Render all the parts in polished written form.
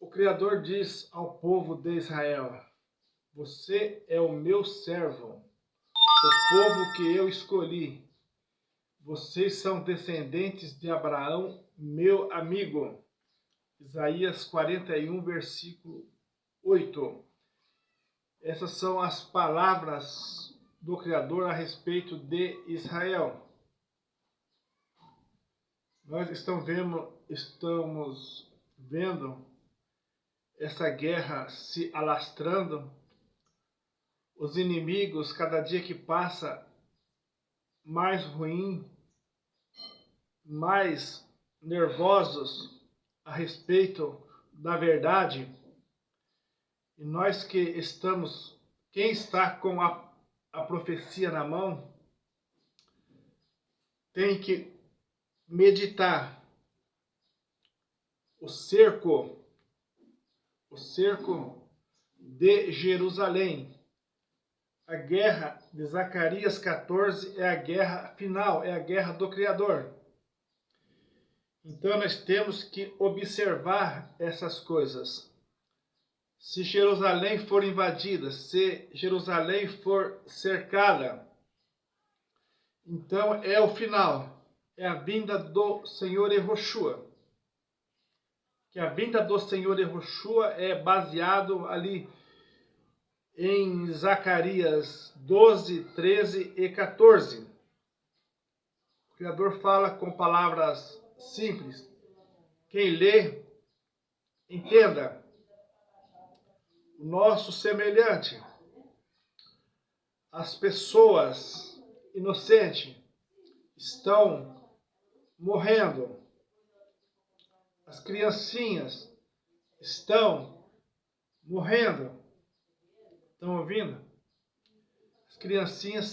O Criador diz ao povo de Israel: você é o meu servo, o povo que eu escolhi. Vocês são descendentes de Abraão, meu amigo. Isaías 41, versículo 8. Essas são as palavras do Criador a respeito de Israel. Nós estamos vendo essa guerra se alastrando, os inimigos, cada dia que passa, mais ruim, mais nervosos a respeito da verdade. E nós que estamos, quem está com a profecia na mão, tem que meditar o cerco de Jerusalém. A guerra de Zacarias 14 é a guerra final, é a guerra do Criador. Então nós temos que observar essas coisas. Se Jerusalém for invadida, se Jerusalém for cercada, então é o final, é a vinda do Senhor Yehoshua. Que a vinda do Senhor Yehoshua é baseado ali em Zacarias 12, 13 e 14. O Criador fala com palavras simples. Quem lê, entenda. O nosso semelhante, as pessoas inocentes estão morrendo. As criancinhas estão morrendo. Estão ouvindo? As criancinhas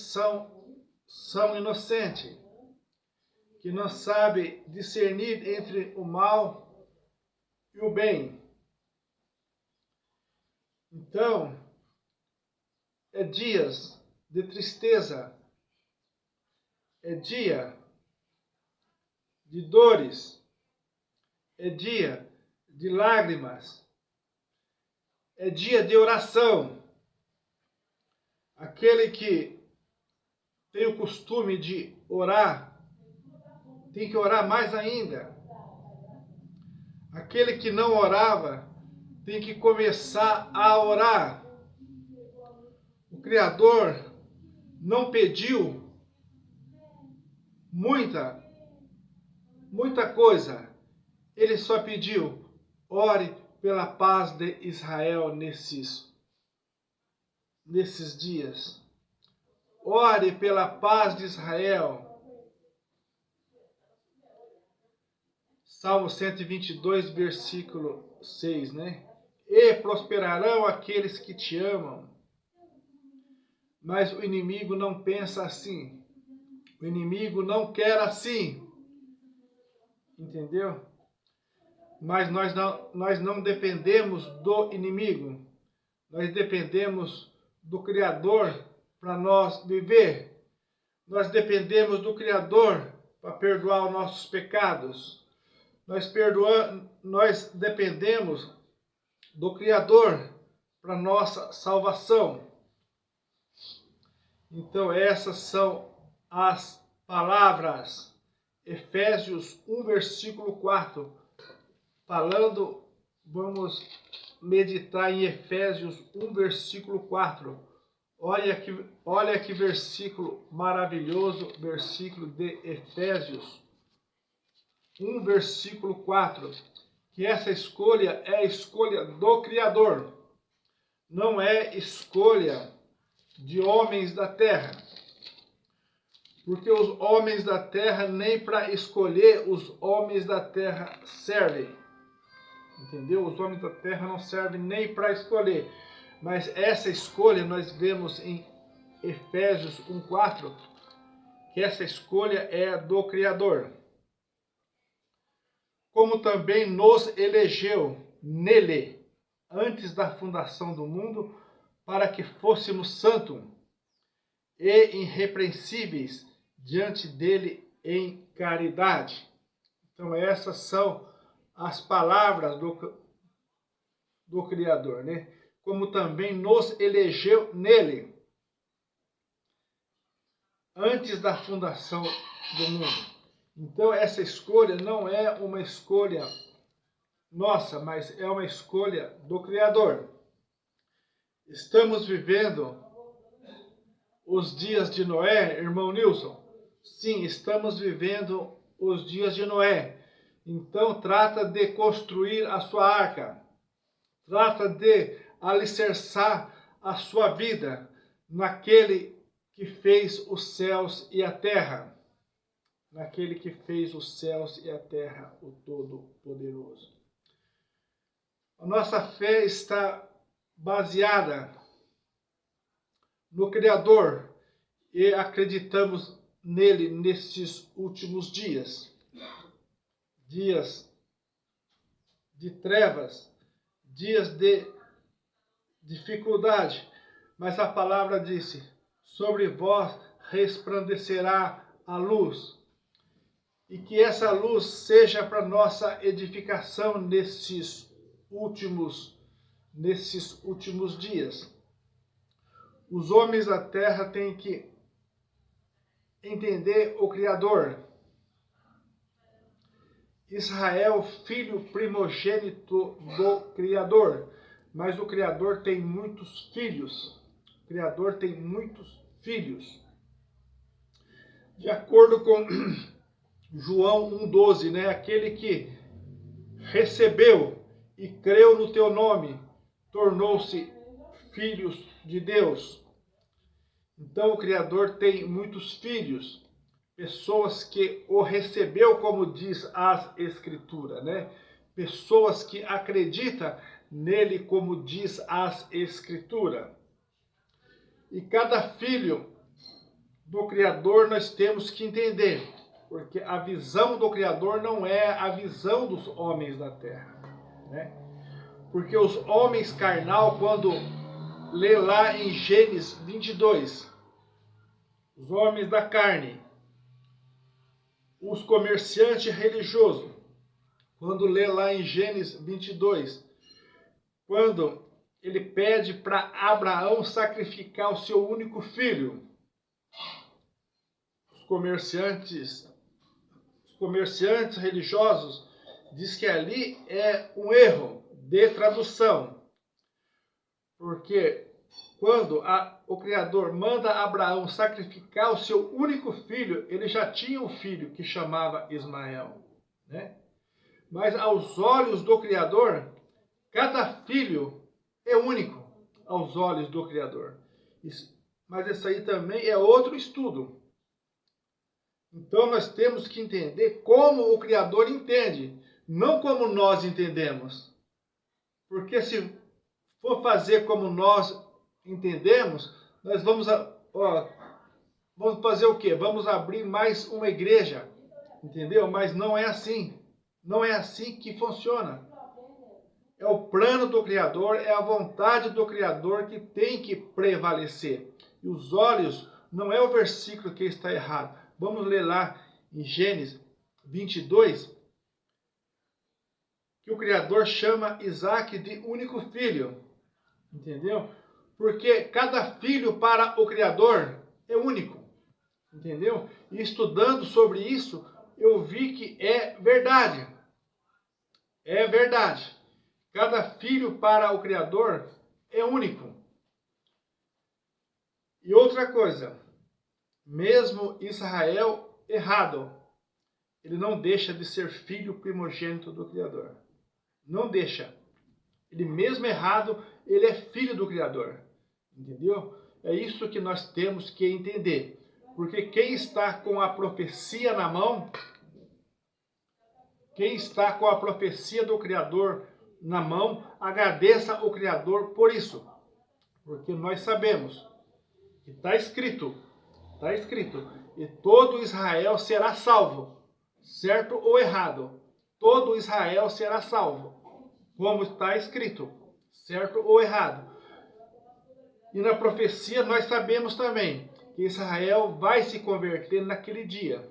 são inocentes, que não sabem discernir entre o mal e o bem. Então, é dias de tristeza, é dia de dores, é dia de lágrimas, é dia de oração. Aquele que tem o costume de orar, tem que orar mais ainda. Aquele que não orava, tem que começar a orar. O Criador não pediu muita coisa. Ele só pediu: ore pela paz de Israel nesses dias. Ore pela paz de Israel. Salmo 122, versículo 6, né? E prosperarão aqueles que te amam. Mas o inimigo não pensa assim. O inimigo não quer assim. Entendeu? Mas nós não dependemos do inimigo. Nós dependemos do Criador para nós viver. Nós dependemos do Criador para perdoar os nossos pecados. Nós dependemos do Criador para nossa salvação. Então essas são as palavras. Efésios 1, versículo 4. Vamos meditar em Efésios 1, versículo 4. Olha que versículo maravilhoso, versículo de Efésios 1, versículo 4. Que essa escolha é a escolha do Criador. Não é escolha de homens da terra. Porque os homens da terra, nem para escolher os homens da terra servem. Entendeu? Os homens da terra não servem nem para escolher. Mas essa escolha nós vemos em Efésios 1:4, que essa escolha é do Criador. Como também nos elegeu nele, antes da fundação do mundo, para que fôssemos santos e irrepreensíveis diante dele em caridade. Então essas são as palavras do Criador, né? Como também nos elegeu nele, antes da fundação do mundo. Então, essa escolha não é uma escolha nossa, mas é uma escolha do Criador. Estamos vivendo os dias de Noé, irmão Nilson? Sim, estamos vivendo os dias de Noé. Então, trata de construir a sua arca. Trata de alicerçar a sua vida naquele que fez os céus e a terra. Naquele que fez os céus e a terra, o Todo-Poderoso. A nossa fé está baseada no Criador e acreditamos nele nesses últimos dias. Dias de trevas, dias de dificuldade, mas a palavra disse: sobre vós resplandecerá a luz. E que essa luz seja para nossa edificação nesses últimos dias. Os homens da terra têm que entender o Criador. Israel, filho primogênito do Criador. Mas o Criador tem muitos filhos. O Criador tem muitos filhos. De acordo com João 1,12, né? Aquele que recebeu e creu no teu nome, tornou-se filhos de Deus. Então o Criador tem muitos filhos, pessoas que o recebeu, como diz as Escrituras, né? Pessoas que acreditam nele, como diz as Escrituras. E cada filho do Criador nós temos que entender, porque a visão do Criador não é a visão dos homens da terra, né? Porque os homens carnal, quando lê lá em Gênesis 22, os homens da carne, os comerciantes religiosos, quando lê lá em Gênesis 22, quando ele pede para Abraão sacrificar o seu único filho, os comerciantes religiosos diz que ali é um erro de tradução, porque quando o Criador manda Abraão sacrificar o seu único filho, ele já tinha um filho que chamava Ismael, né? Mas aos olhos do Criador, cada filho é único aos olhos do Criador. Mas isso aí também é outro estudo. Então nós temos que entender como o Criador entende, não como nós entendemos. Porque se for fazer como nós entendemos, nós vamos fazer o quê? Vamos abrir mais uma igreja, entendeu? Mas não é assim. Não é assim que funciona. É o plano do Criador, é a vontade do Criador que tem que prevalecer. E os olhos não é o versículo que está errado. Vamos ler lá em Gênesis 22, que o Criador chama Isaac de único filho. Entendeu? Porque cada filho para o Criador é único. Entendeu? E estudando sobre isso, eu vi que é verdade. É verdade. Cada filho para o Criador é único. E outra coisa, mesmo Israel errado, ele não deixa de ser filho primogênito do Criador. Não deixa. Ele mesmo errado, ele é filho do Criador. Entendeu? É isso que nós temos que entender. Porque quem está com a profecia na mão, quem está com a profecia do Criador na mão, agradeça o Criador por isso. Porque nós sabemos que está escrito, e todo Israel será salvo, certo ou errado, todo Israel será salvo, como está escrito, certo ou errado. E na profecia nós sabemos também que Israel vai se converter naquele dia,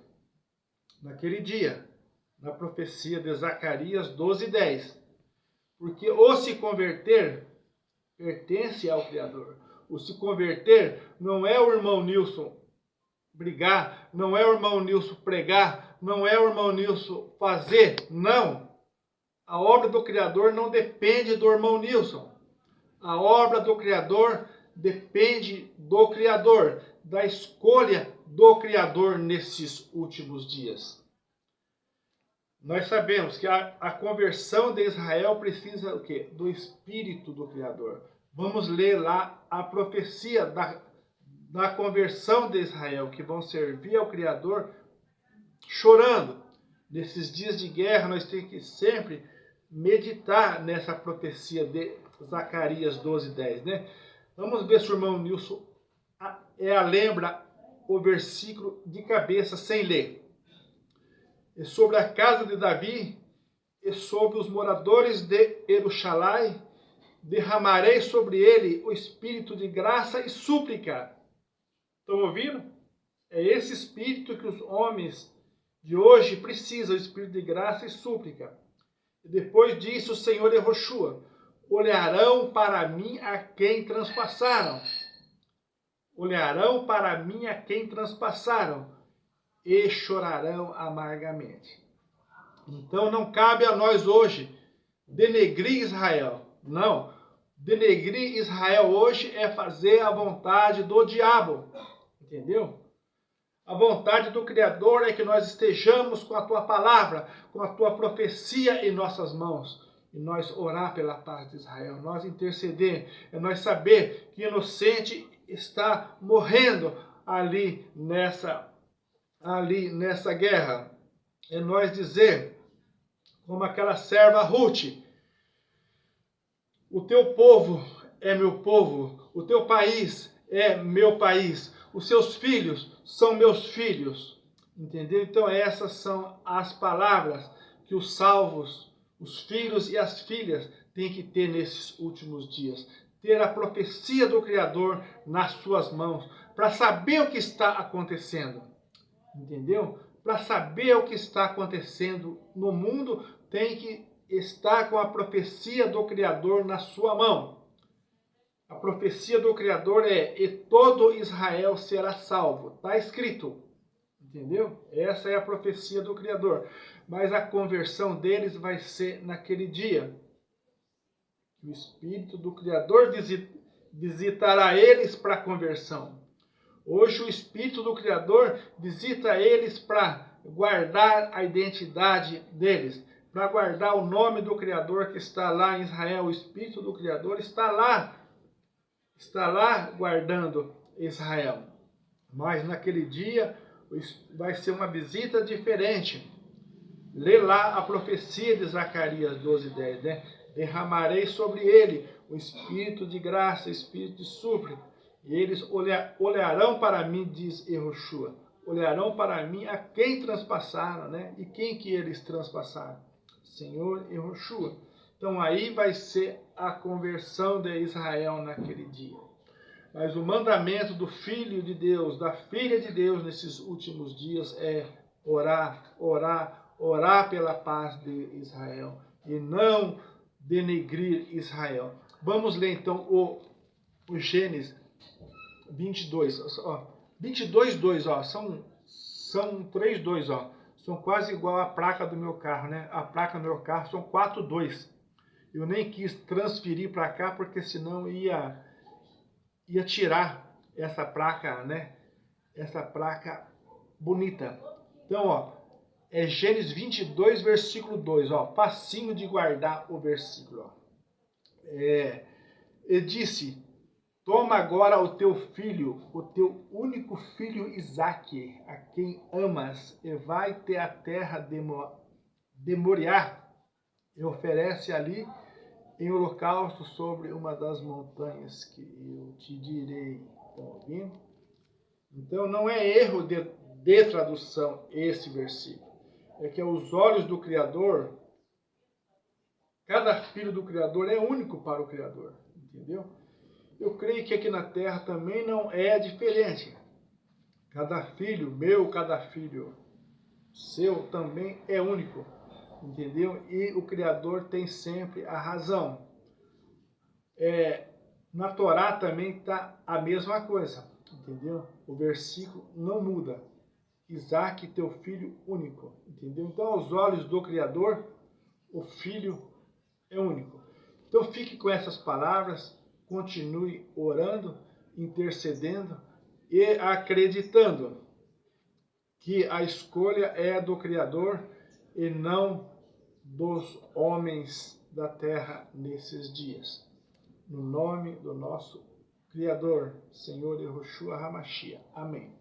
na profecia de Zacarias 12:10. Porque o se converter pertence ao Criador. O se converter não é o irmão Nilson brigar, não é o irmão Nilson pregar, não é o irmão Nilson fazer, não. A obra do Criador não depende do irmão Nilson. A obra do Criador depende do Criador, da escolha do Criador nesses últimos dias. Nós sabemos que a conversão de Israel precisa o quê? Do Espírito do Criador. Vamos ler lá a profecia da conversão de Israel, que vão servir ao Criador chorando. Nesses dias de guerra, nós temos que sempre meditar nessa profecia de Zacarias 12:10, né? Vamos ver se o irmão Nilson lembra o versículo de cabeça sem ler. E sobre a casa de Davi e sobre os moradores de Jerusalém derramarei sobre ele o espírito de graça e súplica. Estão ouvindo? É esse espírito que os homens de hoje precisam, o espírito de graça e súplica. E depois disso, o Senhor Yehoshua, olharão para mim a quem transpassaram. Olharão para mim a quem transpassaram e chorarão amargamente. Então não cabe a nós hoje denegrir Israel. Não. Denegrir Israel hoje é fazer a vontade do diabo. Entendeu? A vontade do Criador é que nós estejamos com a tua palavra, com a tua profecia em nossas mãos. E nós orar pela paz de Israel, nós interceder, é nós saber que inocente está morrendo ali nessa guerra. É nós dizer, como aquela serva Ruth, o teu povo é meu povo, o teu país é meu país, os seus filhos são meus filhos. Entendeu? Então essas são as palavras que os salvos, os filhos e as filhas têm que ter nesses últimos dias. Ter a profecia do Criador nas suas mãos, para saber o que está acontecendo. Entendeu? Para saber o que está acontecendo no mundo, tem que estar com a profecia do Criador na sua mão. A profecia do Criador é: e todo Israel será salvo. Está escrito. Entendeu? Essa é a profecia do Criador. Mas a conversão deles vai ser naquele dia. O Espírito do Criador visitará eles para a conversão. Hoje o Espírito do Criador visita eles para guardar a identidade deles, para guardar o nome do Criador que está lá em Israel. O Espírito do Criador está lá guardando Israel. Mas naquele dia vai ser uma visita diferente. Lê lá a profecia de Zacarias 12:10, né? Derramarei sobre ele o espírito de graça, o espírito de súplica. E eles olharão para mim, diz Yehoshua. Olharão para mim a quem transpassaram, né? E quem que eles transpassaram? Senhor Yehoshua. Então aí vai ser a conversão de Israel naquele dia. Mas o mandamento do Filho de Deus, da Filha de Deus nesses últimos dias é orar, orar, orar pela paz de Israel e não denegrir Israel. Vamos ler então o Gênesis 22, 22:2, ó, são 3:2, ó. São quase igual a placa do meu carro, né? A placa do meu carro são 4:2. Eu nem quis transferir para cá porque senão ia tirar essa placa, né? Essa placa bonita. Então, ó, é Gênesis 22, versículo 2, ó. Facinho de guardar o versículo, ó. Ele disse: toma agora o teu filho, o teu único filho Isaque, a quem amas, e vai-te à terra de Moriá, e oferece ali em holocausto sobre uma das montanhas que eu te direi. Estão ouvindo? Então não é erro de tradução esse versículo. É que aos olhos do Criador, cada filho do Criador é único para o Criador. Entendeu? Eu creio que aqui na terra também não é diferente. Cada filho meu, cada filho seu também é único. entendeu? E o Criador tem sempre a razão. Na Torá também está a mesma coisa, entendeu? O versículo não muda. Isaac, teu filho único, entendeu? Então, aos olhos do Criador, o filho é único. Então, fique com essas palavras, continue orando, intercedendo e acreditando que a escolha é do Criador e não dos homens da terra nesses dias. No nome do nosso Criador, Senhor Yehoshua HaMashiach. Amém.